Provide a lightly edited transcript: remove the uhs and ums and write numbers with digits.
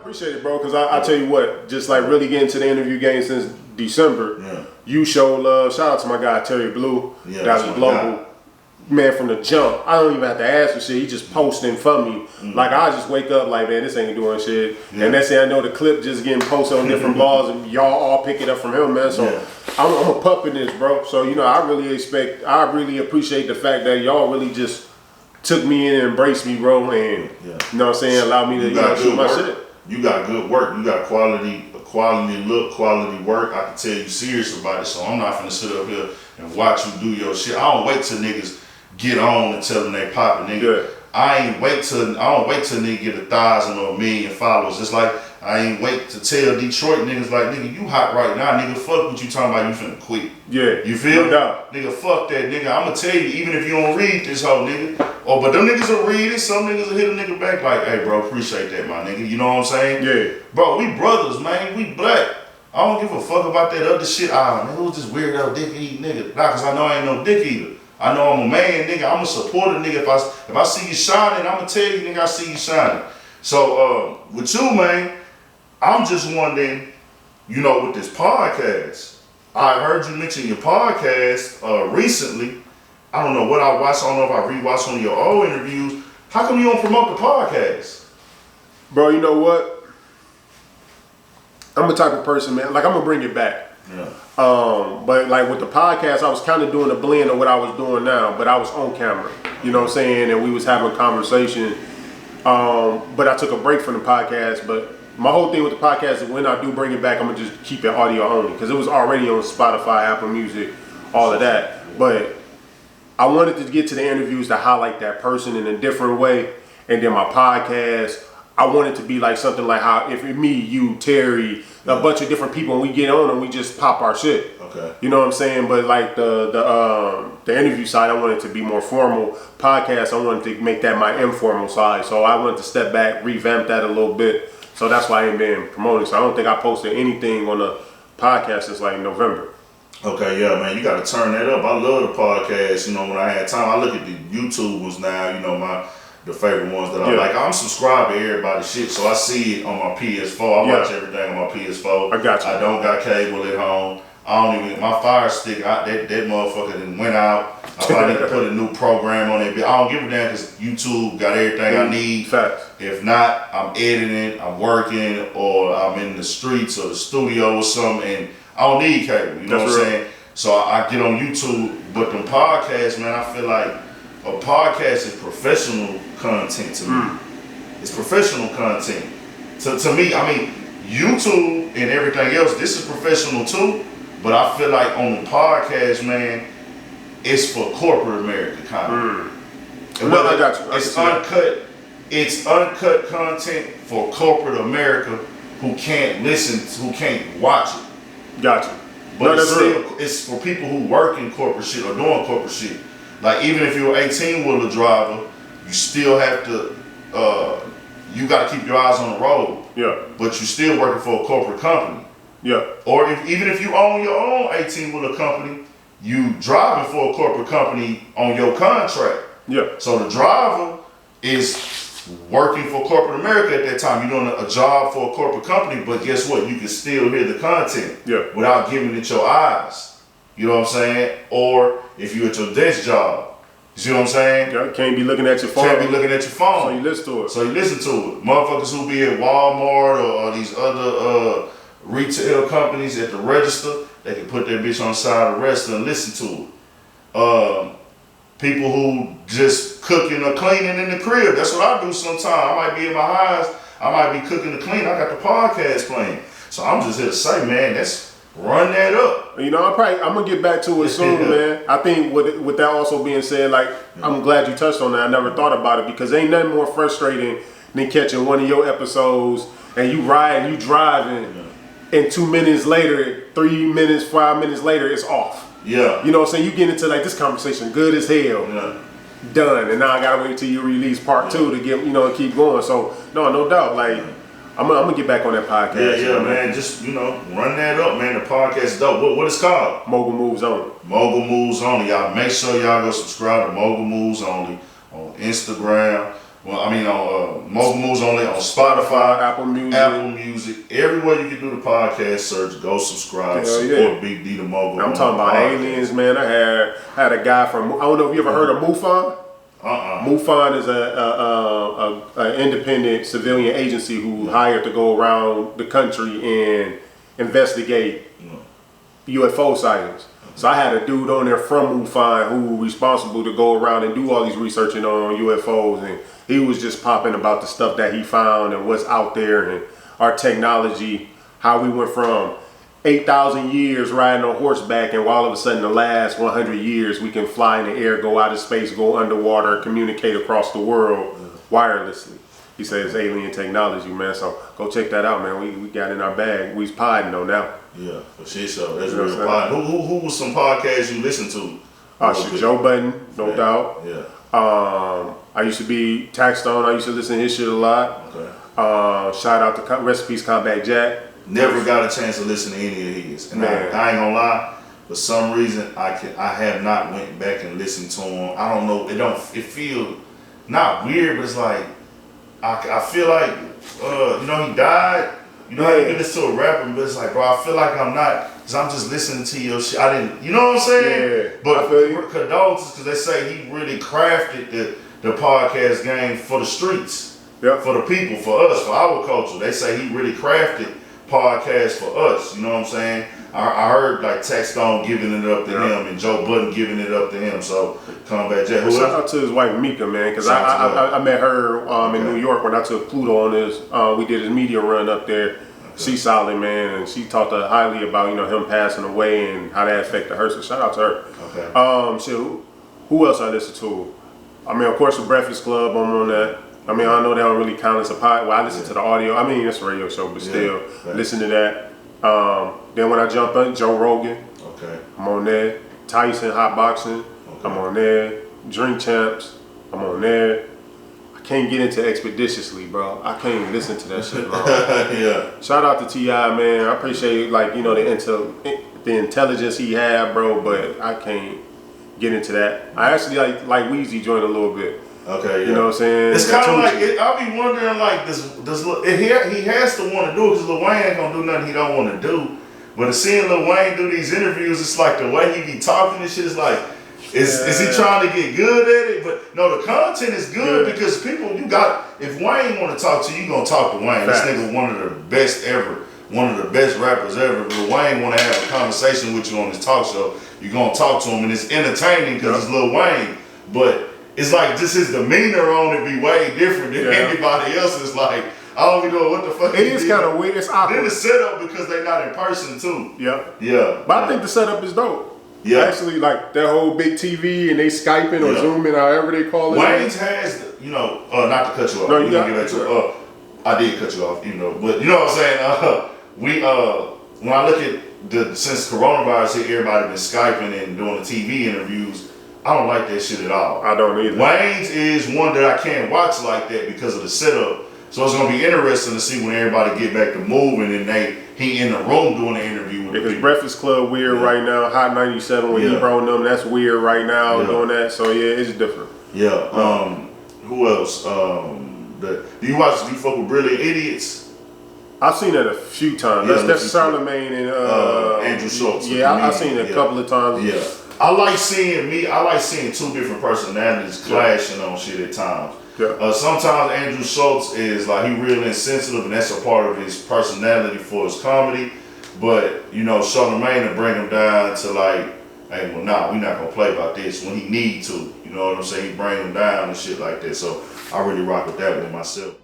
Appreciate it, bro, because I tell you what, just like really getting to the interview game since December, you show love. Shout out to my guy, Terry Blue. That's global. Man, from the jump, I don't even have to ask for shit. He just posting for me. Like, I just wake up like, man, this ain't doing shit. And next thing I know, the clip just getting posted on different blogs, and y'all all pick it up from him, man. So I'm a pup in this, bro. So, you know, I really appreciate the fact that y'all really just took me in and embraced me, bro. And, you know what I'm saying, allowed me to shoot my shit. You got good work. You got quality look, quality work. I can tell you serious about it. So I'm not finna sit up here and watch you do your shit. I don't wait till niggas get on and tell them they poppin', nigga. I don't wait till nigga get 1,000 or 1,000,000 followers. Just like I ain't wait to tell Detroit niggas like, nigga, you hot right now, nigga. Fuck what you talking about, you finna quit. You feel? No doubt. Nigga, fuck that, nigga. I'ma tell you, even if you don't read this whole nigga. Oh, but them niggas will read it. Some niggas will hit a nigga back like, hey, bro, appreciate that, my nigga. You know what I'm saying? Bro, we brothers, man. We black. I don't give a fuck about that other shit. Man, who's this weirdo dick eating nigga? Nah, cause I know I ain't no dick eater. I know I'm a man, nigga. I'm a supporter, nigga. If I see you shining, I'ma tell you, nigga, I see you shining. So, with you, man, I'm just wondering, you know, with this podcast, I heard you mention your podcast recently. I don't know what I watched. I don't know if I rewatched one of your old interviews. How come you don't promote the podcast? Bro, you know what? I'm the type of person, man. Like, I'm gonna bring it back. But like with the podcast, I was kind of doing a blend of what I was doing now, but I was on camera. You know what I'm saying? And we was having a conversation. But I took a break from the podcast. But my whole thing with the podcast is when I do bring it back, I'm gonna just keep it audio only because it was already on Spotify, Apple Music, all of that. But I wanted to get to the interviews to highlight that person in a different way. And then my podcast, I want it to be like something like how if me, you, Terry, a bunch of different people, and we get on and we just pop our shit. You know what I'm saying? But like the interview side, I wanted to be more formal. Podcast, I wanted to make that my informal side. So I wanted to step back, revamp that a little bit. So that's why I ain't been promoting. So I don't think I posted anything on the podcast since like November. Okay, yeah, man, you got to turn that up. I love the podcast. You know, when I had time, I look at the YouTube ones now. You know, the favorite ones that I like. I'm subscribed to everybody's shit, so I see it on my PS4. I watch everything on my PS4. I got you. I don't got cable at home. I don't even, my Fire Stick, that motherfucker done went out. I probably need to put a new program on it. But I don't give a damn because YouTube got everything I need. Facts. If not, I'm editing, I'm working, or I'm in the streets or the studio or something, and I don't need cable. You know what I'm saying? So I get on YouTube, but them podcasts, man, I feel like a podcast is professional content to me. It's professional content. To me, I mean, YouTube and everything else, this is professional too, but I feel like on the podcast, man, it's for corporate America kind of. Well, I got you. It's uncut content for corporate America who can't listen, who can't watch it. Got you. But it's for people who work in corporate shit or doing corporate shit. Like even if you're an 18-wheeler driver, you still have to, you got to keep your eyes on the road. But you're still working for a corporate company. Or even if you own your own 18-wheeler company, you driving for a corporate company on your contract. So the driver is working for corporate America at that time. You're doing a job for a corporate company, but guess what? You can still hear the content without giving it your eyes. You know what I'm saying? Or if you're at your desk job. You see what I'm saying? Can't be looking at your phone. Can't be looking at your phone. So you listen to it. So you listen to it. Motherfuckers who be at Walmart or these other retail companies at the register, they can put their bitch on the side of the register and listen to it. People who just cooking or cleaning in the crib. That's what I do sometimes. I might be in my house. I might be cooking or cleaning. I got the podcast playing. So I'm just here to say, man, let's run that up. You know, I'm going to get back to it soon, man. I think with that also being said, like, I'm glad you touched on that. I never thought about it because ain't nothing more frustrating than catching one of your episodes and you riding, you driving, and 2 minutes later, 3 minutes, 5 minutes later, it's off. You know what I'm saying? You get into like this conversation good as hell. Done. And now I gotta wait till you release part 2 to get, keep going. So no doubt. Like I'm gonna get back on that podcast. Man. Just, run that up, man. The podcast is dope. What it's called? Mogul Moves Only. Mogul Moves Only. Y'all make sure y'all go subscribe to Mogul Moves Only on Instagram, Well, I mean, on Mogul's only on Spotify, Apple Music, everywhere you can do the podcast search. Go subscribe, support Big D the Mogul. I'm talking about aliens, man. I had a guy from, I don't know if you ever heard of MUFON. MUFON is a independent civilian agency who hired to go around the country and investigate UFO sightings. So I had a dude on there from MUFON who was responsible to go around and do all these researching on UFOs, and he was just popping about the stuff that he found and what's out there and our technology, how we went from 8,000 years riding on horseback, and all of a sudden the last 100 years we can fly in the air, go out of space, go underwater, communicate across the world wirelessly. He says alien technology, man. So go check that out, man. We got in our bag. We's podding on now. Yeah, for shit. So that's real pod. Who was some podcasts you listened to? Joe Budden, no doubt. Yeah. I used to be Taxstone. I used to listen to his shit a lot. Okay. Shout out to Recipes Combat Jack. Never got a chance to listen to any of his, and I ain't gonna lie. For some reason, I have not went back and listened to him. I don't know. It feel not weird, but it's like I feel like he died. You know, you listen to a rapper, but it's like, bro, I feel like I'm not, because I'm just listening to your shit. I didn't, you know what I'm saying? Yeah. But condolences, because they say he really crafted the podcast game for the streets, for the people, for us, for our culture. They say he really crafted podcasts for us. You know what I'm saying? I heard like Taxstone giving it up to him and Joe Budden giving it up to him. So Combat Jack. Shout out to his wife Mika, man, because I met her in New York when I took Pluto on this. We did his media run up there. She's solid, man, and she talked highly about him passing away and how that affected her. So shout out to her. Okay. Who else I listen to? I mean, of course, the Breakfast Club. I'm on that. I mean, I know they don't really count as a pod. Well, I listen to the audio. I mean, it's a radio show, but still, listen to that. Then when I jump on Joe Rogan, I'm on there. Tyson Hot Boxing, I'm on there. Drink Champs, I'm on there. I can't get into Expeditiously, bro. I can't listen to that shit, bro. Shout out to T.I., man. I appreciate the intelligence he had, bro, but I can't get into that. I actually like Weezy joint a little bit. You know what I'm saying? It's kind of like, I'll be wondering, like, he has to want to do it, because Lil Wayne ain't going to do nothing he don't want to do. But seeing Lil Wayne do these interviews, it's like the way he be talking and shit is like, is he trying to get good at it? But no, the content is good because people, if Wayne want to talk to you, you going to talk to Wayne. This nigga one of the best ever, one of the best rappers ever. But Wayne want to have a conversation with you on his talk show, you're going to talk to him, and it's entertaining because it's Lil Wayne. But it's like just his demeanor on it be way different than anybody else. It's like, I don't even know what the fuck. It is kind of weird. It's awkward. Then the setup because they're not in person too. But I think the setup is dope. Actually, like that whole big TV and they Skyping or Zooming, however they call it. Wayne's has, not to cut you off. No, you got it. I did cut you off, but you know what I'm saying. When I look at since coronavirus hit, everybody been Skyping and doing the TV interviews. I don't like that shit at all. I don't either. Wayne's is one that I can't watch like that because of the setup. So it's gonna be interesting to see when everybody get back to moving and he in the room doing the interview with because Breakfast Club weird right now. Hot 97 when he brought them, that's weird right now doing that. So it's different. Who else? Do you fuck with Brilliant Idiots? I've seen that a few times. That's Charlemagne and Andrew Schultz. I've seen it a couple of times. I like seeing two different personalities clashing on shit at times. Sometimes Andrew Schultz is like, he real insensitive, and that's a part of his personality for his comedy. But Charlemagne to bring him down to like, hey, well, nah, we not gonna play about this when he need to. You know what I'm saying? He bring him down and shit like that. So I really rock with that one myself.